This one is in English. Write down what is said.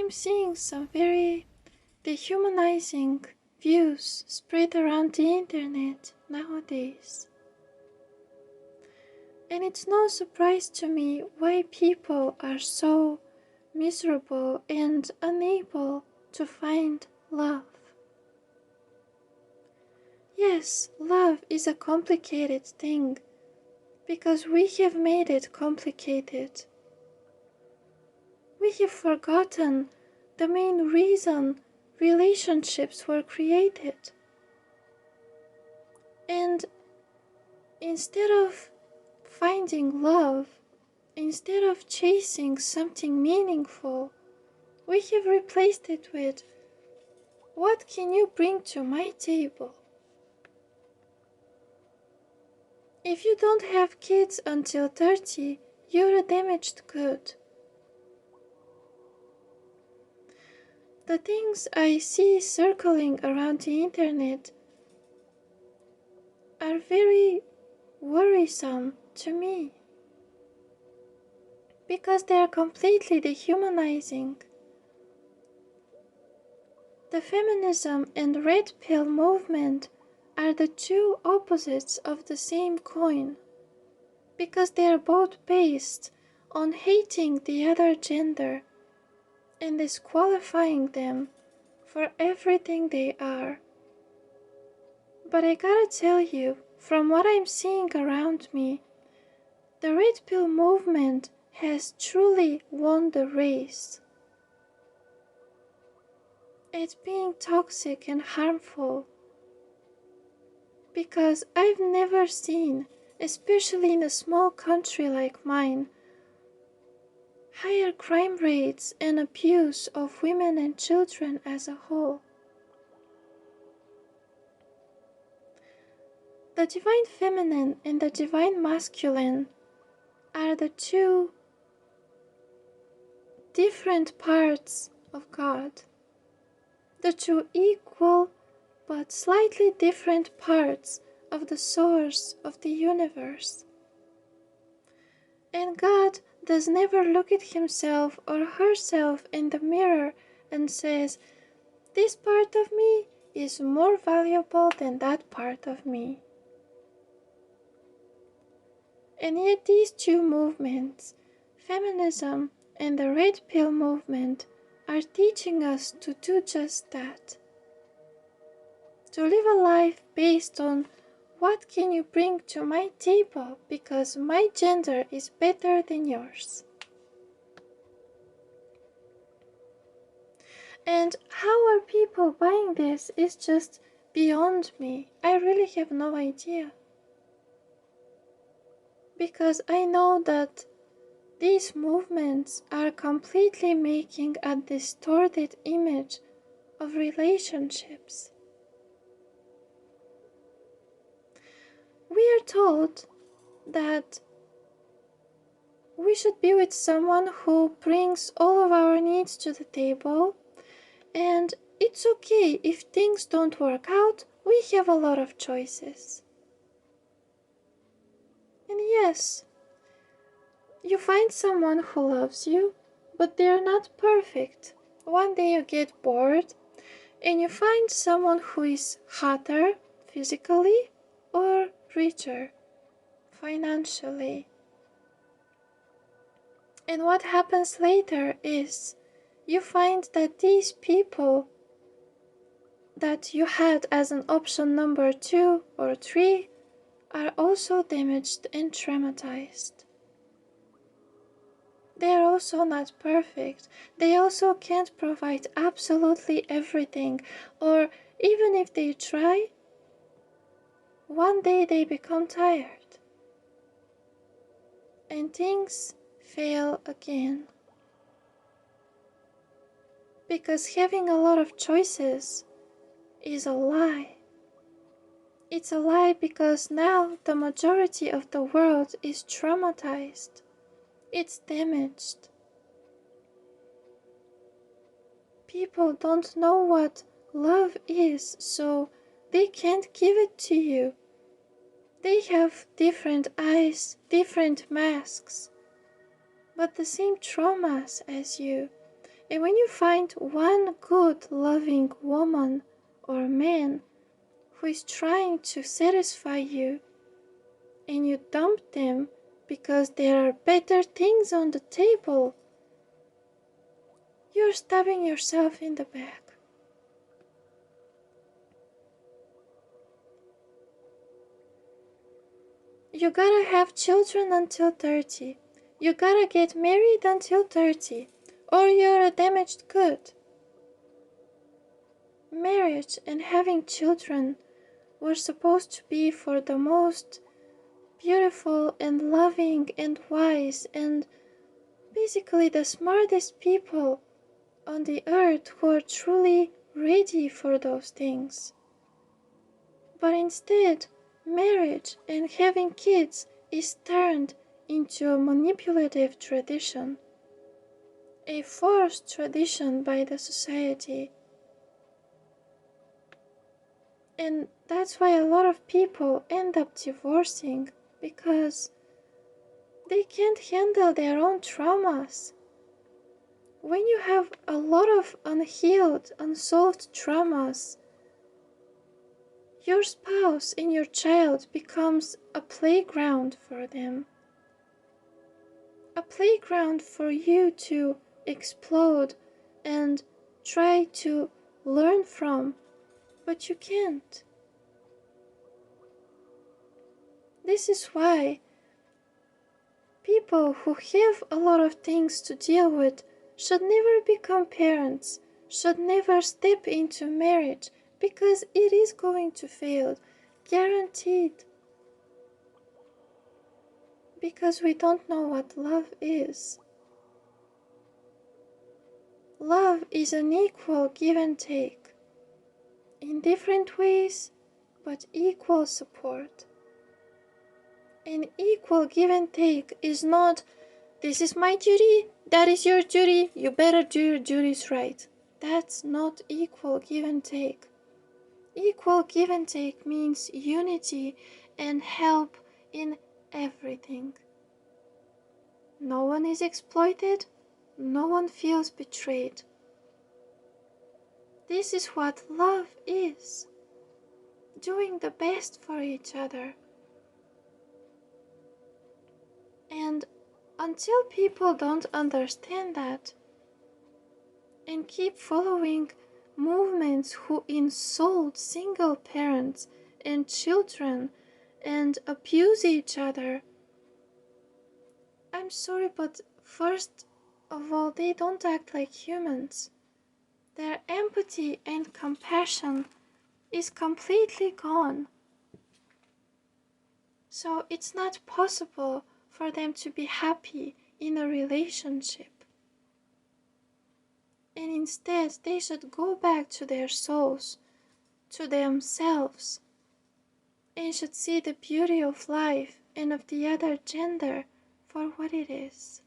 I'm seeing some very dehumanizing views spread around the internet nowadays. And it's no surprise to me why people are so miserable and unable to find love. Yes, love is a complicated thing because we have made it complicated. We have forgotten the main reason relationships were created. And instead of finding love, instead of chasing something meaningful, we have replaced it with, what can you bring to my table? If you don't have kids until 30, you're a damaged good. The things I see circling around the internet are very worrisome to me because they are completely dehumanizing. The feminism and red pill movement are the two opposites of the same coin because they are both based on hating the other gender and disqualifying them for everything they are. But I gotta tell you, from what I'm seeing around me, the red pill movement has truly won the race. It's being toxic and harmful because I've never seen, especially in a small country like mine, higher crime rates and abuse of women and children as a whole. The divine feminine and the divine masculine are the two different parts of God, the two equal but slightly different parts of the source of the universe. And God does never look at himself or herself in the mirror and says, this part of me is more valuable than that part of me. And yet these two movements, feminism and the red pill movement, are teaching us to do just that. To live a life based on what can you bring to my table because my gender is better than yours. And how are people buying this is just beyond me. I really have no idea. Because I know that these movements are completely making a distorted image of relationships. We are told that we should be with someone who brings all of our needs to the table, and it's okay if things don't work out, we have a lot of choices. And yes, you find someone who loves you, but they're not perfect. One day you get bored and you find someone who is hotter physically or richer financially. And what happens later is you find that these people that you had as an option number 2 or 3 are also damaged and traumatized. They are also not perfect. They also can't provide absolutely everything, or even if they try, one day they become tired and things fail again. Because having a lot of choices is a lie. It's a lie because now the majority of the world is traumatized. It's damaged. People don't know what love is, so they can't give it to you. They have different eyes, different masks, but the same traumas as you. And when you find one good, loving woman or man who is trying to satisfy you, and you dump them because there are better things on the table, you're stabbing yourself in the back. You gotta have children until 30. You gotta get married until 30, or you're a damaged good. Marriage and having children were supposed to be for the most beautiful and loving and wise and basically the smartest people on the earth who are truly ready for those things. But instead, marriage and having kids is turned into a manipulative tradition, a forced tradition by the society. And that's why a lot of people end up divorcing, because they can't handle their own traumas. When you have a lot of unhealed, unsolved traumas, your spouse and your child becomes a playground for them. A playground for you to explode and try to learn from, but you can't. This is why people who have a lot of things to deal with should never become parents, should never step into marriage, because it is going to fail, guaranteed. Because we don't know what love is. Love is an equal give and take, in different ways, but equal support. An equal give and take is not, this is my duty, that is your duty, you better do your duties right. That's not equal give and take. Equal give and take means unity and help in everything. No one is exploited, no one feels betrayed. This is what love is. Doing the best for each other. And until people don't understand that and keep following movements who insult single parents and children and abuse each other, I'm sorry, but first of all, they don't act like humans. Their empathy and compassion is completely gone. So it's not possible for them to be happy in a relationship. And instead, they should go back to their souls, to themselves, and should see the beauty of life and of the other gender for what it is.